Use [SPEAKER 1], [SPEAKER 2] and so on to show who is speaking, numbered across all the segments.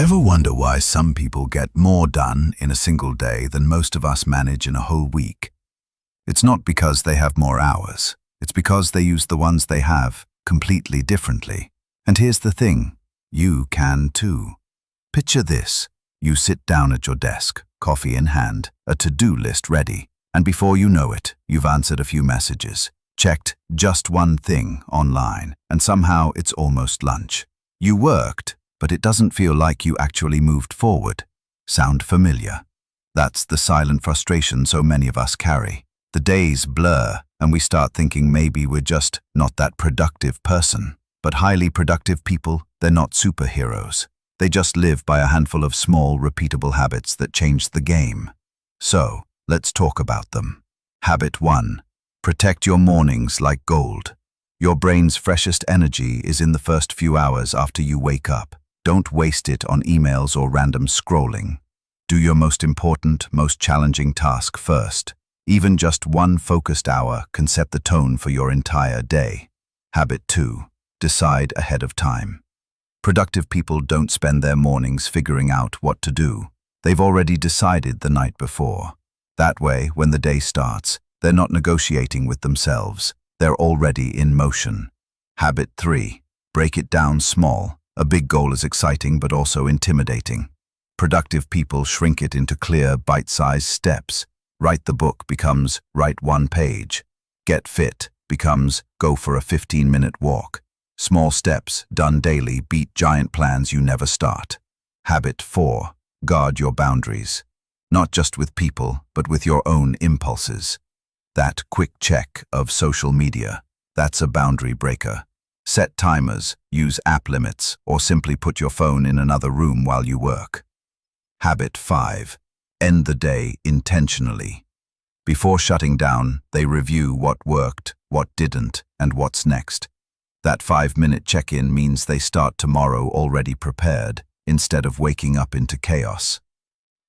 [SPEAKER 1] Ever wonder why some people get more done in a single day than most of us manage in a whole week? It's not because they have more hours. It's because they use the ones they have completely differently. And here's the thing, you can too. Picture this. You sit down at your desk, coffee in hand, a to-do list ready, and before you know it, you've answered a few messages, checked just one thing online, and somehow it's almost lunch. You worked, but it doesn't feel like you actually moved forward. Sound familiar? That's the silent frustration so many of us carry. The days blur, and we start thinking maybe we're just not that productive person. But highly productive people, they're not superheroes. They just live by a handful of small, repeatable habits that change the game. So, let's talk about them. Habit 1. Protect your mornings like gold. Your brain's freshest energy is in the first few hours after you wake up. Don't waste it on emails or random scrolling. Do your most important, most challenging task first. Even just one focused hour can set the tone for your entire day. Habit 2. Decide ahead of time. Productive people don't spend their mornings figuring out what to do. They've already decided the night before. That way, when the day starts, they're not negotiating with themselves. They're already in motion. Habit 3. Break it down small. A big goal is exciting but also intimidating. Productive people shrink it into clear, bite-sized steps. Write the book becomes write one page. Get fit becomes go for a 15-minute walk. Small steps done daily beat giant plans you never start. Habit 4. Guard your boundaries. Not just with people, but with your own impulses. That quick check of social media, that's a boundary breaker. Set timers, use app limits, or simply put your phone in another room while you work. Habit 5. End the day intentionally. Before shutting down, they review what worked, what didn't, and what's next. That 5-minute check-in means they start tomorrow already prepared, instead of waking up into chaos.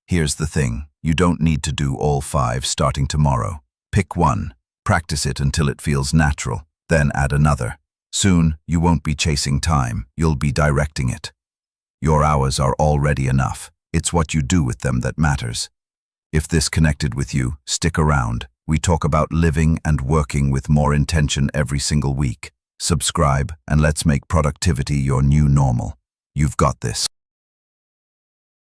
[SPEAKER 1] Here's the thing, you don't need to do all 5 starting tomorrow. Pick one, practice it until it feels natural, then add another. Soon, you won't be chasing time, you'll be directing it. Your hours are already enough. It's what you do with them that matters. If this connected with you, stick around. We talk about living and working with more intention every single week. Subscribe, and let's make productivity your new normal. You've got this.